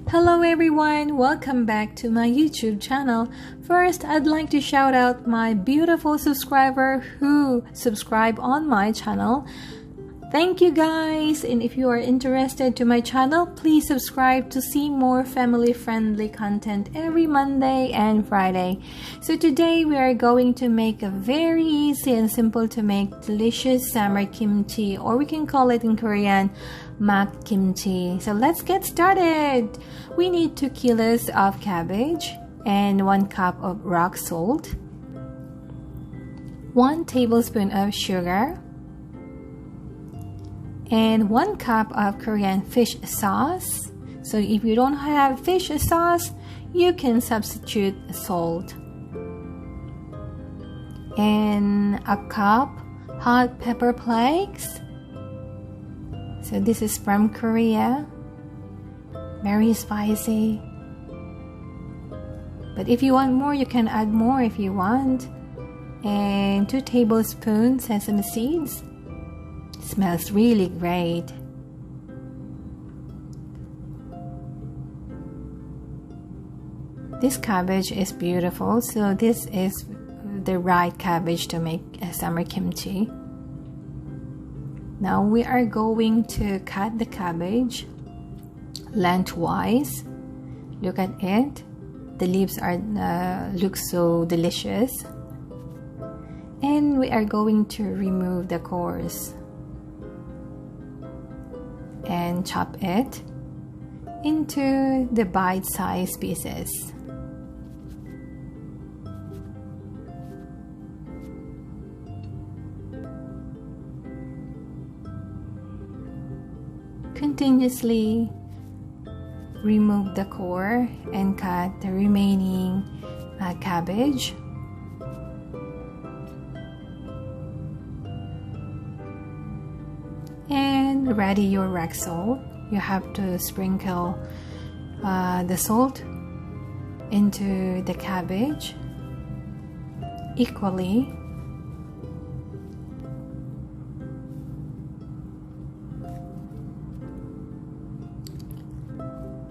Hello everyone, welcome back to my YouTube channel. First, I'd like to shout out my beautiful subscriber who subscribe on my channel. Thank you guys, and if you are interested to my channel, please subscribe to see more family-friendly content every Monday and Friday. So today we are going to make a very easy and simple to make delicious summer kimchi, or we can call it in Korean mak kimchi. So let's get started. We need 2 kilos of cabbage and 1 cup of rock salt, 1 tablespoon of sugar, and 1 cup of Korean fish sauce. So if you don't have fish sauce, you can substitute salt. And a cup hot pepper flakes. So this is from Korea. Very spicy. But if you want more, you can add more if you want. And 2 tablespoons sesame seeds. Smells really great. This cabbage is beautiful, so this is the right cabbage to make a summer kimchi. Now we are going to cut the cabbage lengthwise. Look at it. The leaves are look so delicious. And we are going to remove the cores and chop it into the bite-sized pieces. Continuously remove the core and cut the remaining cabbage. And ready your rock salt. You have to sprinkle the salt into the cabbage equally.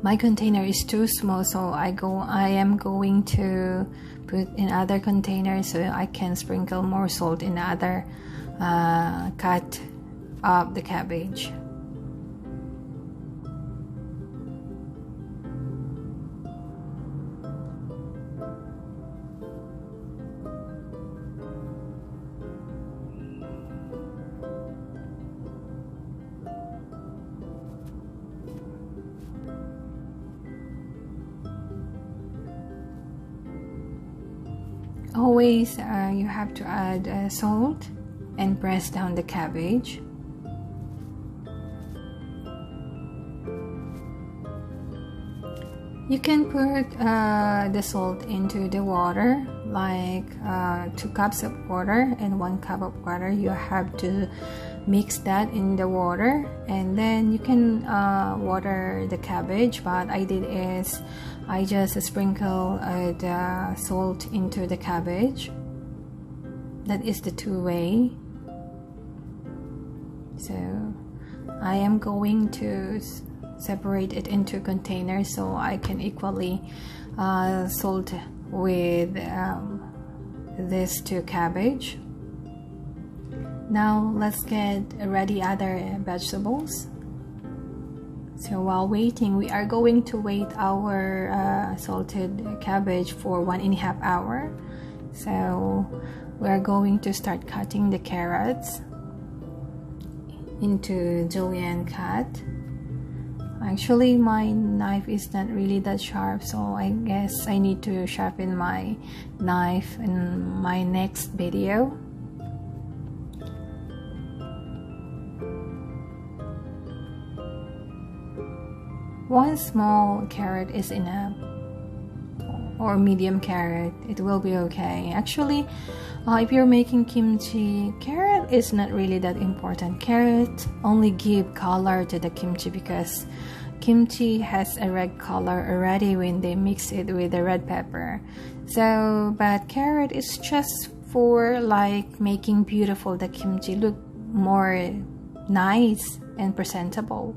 My container is too small, so I am going to put in other containers so I can sprinkle more salt in other cut of the cabbage. Always you have to add salt and press down the cabbage. You can put the salt into the water, like 2 cups of water and 1 cup of water. You have to mix that in the water, and then you can water the cabbage. But I did is I just sprinkle the salt into the cabbage. That is the 2-way. So I am going to separate it into containers so I can equally salt with this 2 cabbage. Now let's get ready other vegetables. So while waiting, we are going to wait our salted cabbage for 1.5 hours. So we are going to start cutting the carrots into julienne cut. Actually, my knife is not really that sharp, so I guess I need to sharpen my knife in my next video. One small carrot is enough, or medium carrot, it will be okay. Actually, if you're making kimchi, carrot is not really that important. Carrot only give color to the kimchi because kimchi has a red color already when they mix it with the red pepper. So, but carrot is just for like making beautiful the kimchi look more nice and presentable.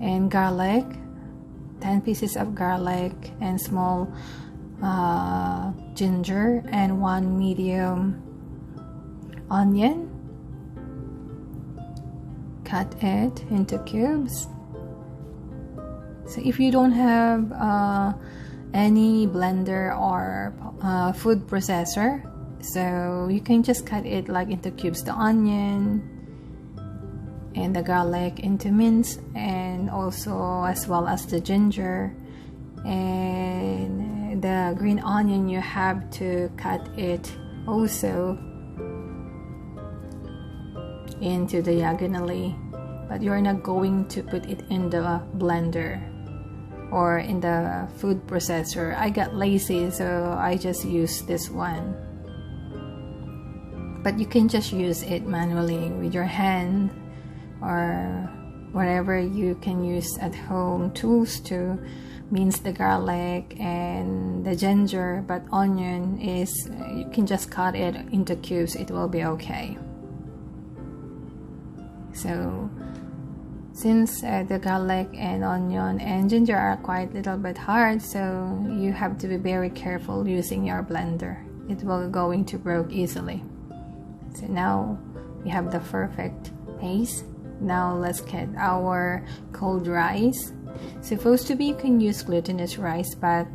And garlic, 10 pieces of garlic and small ginger and 1 medium onion. Cut it into cubes. So if you don't have any blender or food processor, so you can just cut it like into cubes, the onion and the garlic into mince, and also as well as the ginger and the green onion. You have to cut it also into diagonally, but you're not going to put it in the blender or in the food processor. I got lazy, so I just used this one. But you can just use it manually with your hand or whatever you can use at home tools to mince the garlic and the ginger. But onion is, you can just cut it into cubes, it will be okay. So since the garlic and onion and ginger are quite a little bit hard, so you have to be very careful using your blender. It will going to break easily. So now we have the perfect paste. Now let's get our cold rice. Supposed to be you can use glutinous rice, but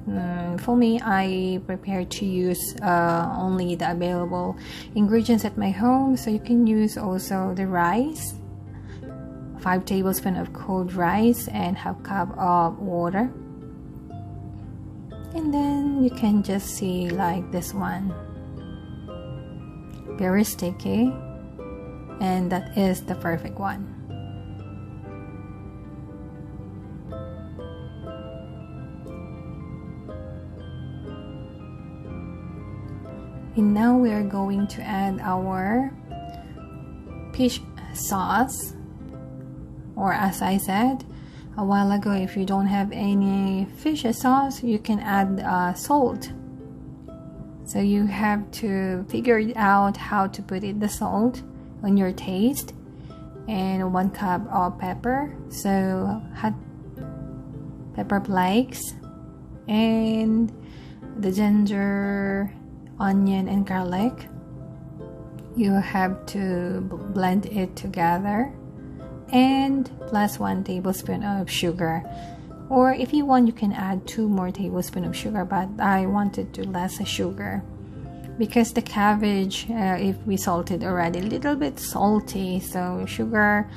for me, I prepare to use only the available ingredients at my home. So you can use also the rice, 5 tablespoons of cold rice and half cup of water. And then you can just see like this one, very sticky, and that is the perfect one. And now we are going to add our fish sauce, or as I said a while ago, if you don't have any fish sauce, you can add salt. So you have to figure out how to put in the salt on your taste, and 1 cup of pepper, so hot pepper flakes, and the ginger, onion and garlic. You have to blend it together, and plus 1 tablespoon of sugar, or if you want you can add 2 more tablespoons of sugar, but I wanted to less sugar because the cabbage, if we salted already, a little bit salty, so sugar,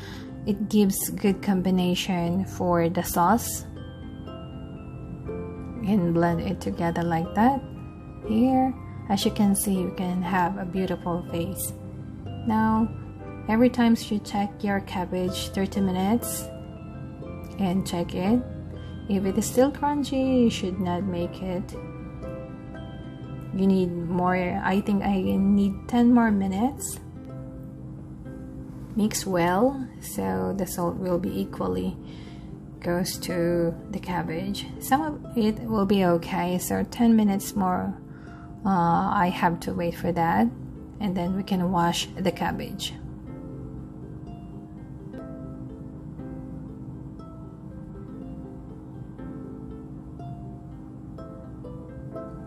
it gives good combination for the sauce. You can blend it together like that. Here, as you can see, you can have a beautiful face. Now every time you check your cabbage 30 minutes and check it. If it is still crunchy, you should not make it. You need more. I think I need 10 more minutes. Mix well so the salt will be equally goes to the cabbage. Some of it will be okay, so 10 minutes more I have to wait for that, and then we can wash the cabbage.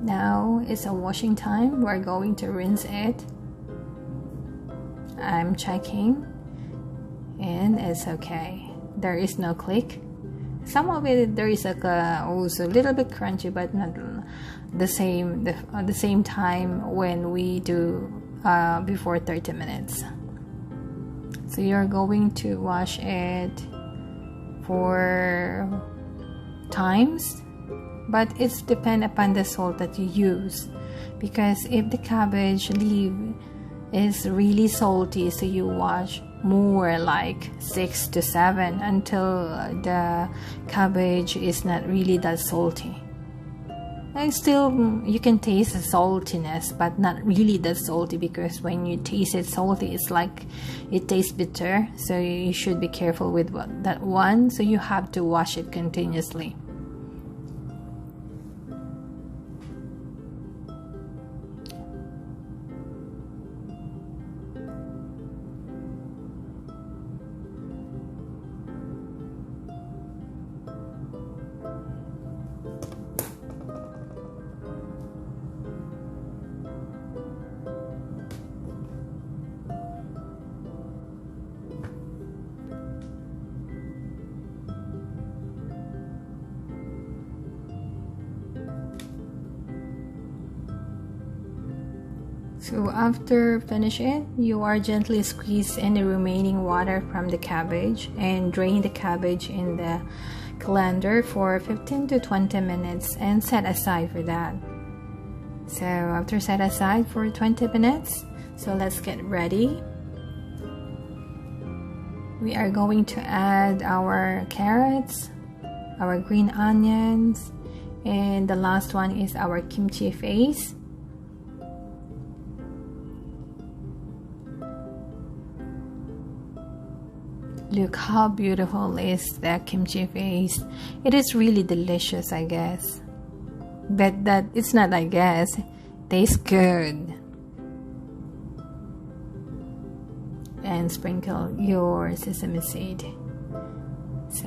Now it's a washing time. We're going to rinse it. I'm checking and it's okay. There is no click. Some of it there is like also a little bit crunchy, but not the same time when we do before 30 minutes. So you're going to wash it 4 times, but it's depend upon the salt that you use, because if the cabbage leaf is really salty, so you wash more like 6 to 7 until the cabbage is not really that salty. And still you can taste the saltiness, but not really that salty, because when you taste it salty, it's like it tastes bitter, so you should be careful with that one. So you have to wash it continuously. So after finish it, you are gently squeeze any remaining water from the cabbage and drain the cabbage in the colander for 15 to 20 minutes and set aside for that. So after set aside for 20 minutes, so let's get ready. We are going to add our carrots, our green onions, and the last one is our kimchi paste. Look how beautiful is the kimchi paste. It is really delicious, I guess. But that it's not, I guess. Tastes good. And sprinkle your sesame seed. So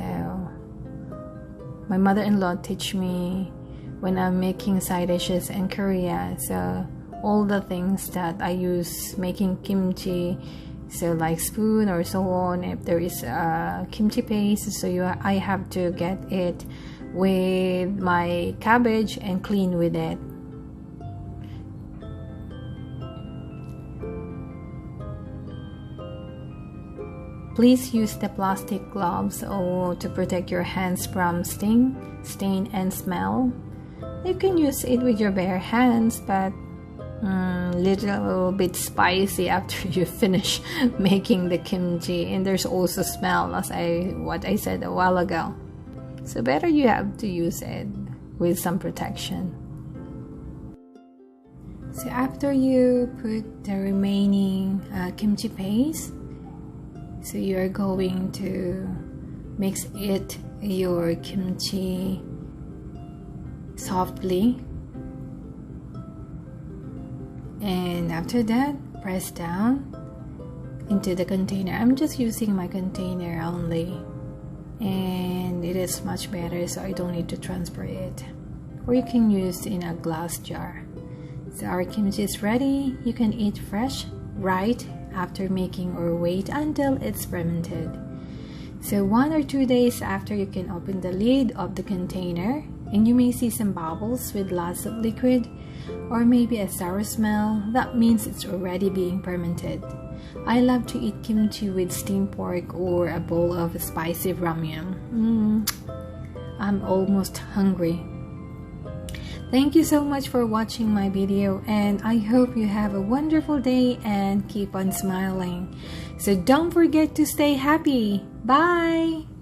my mother-in-law teach me when I'm making side dishes in Korea. So all the things that I use making kimchi, so like spoon or so on, if there is a kimchi paste, so I have to get it with my cabbage and clean with it. Please use the plastic gloves to protect your hands from stain and smell. You can use it with your bare hands, but little bit spicy after you finish making the kimchi, and there's also smell as what I said a while ago. So better you have to use it with some protection. So after you put the remaining kimchi paste, so you are going to mix your kimchi softly. And after that, press down into the container. I'm just using my container only, and it is much better, so I don't need to transfer it. Or you can use in a glass jar. So our kimchi is ready. You can eat fresh right after making, or wait until it's fermented. So 1 or 2 days after, you can open the lid of the container, and you may see some bubbles with lots of liquid, or maybe a sour smell. That means it's already being fermented. I love to eat kimchi with steamed pork or a bowl of spicy ramyun. I'm almost hungry. Thank you so much for watching my video, and I hope you have a wonderful day and keep on smiling. So don't forget to stay happy. Bye!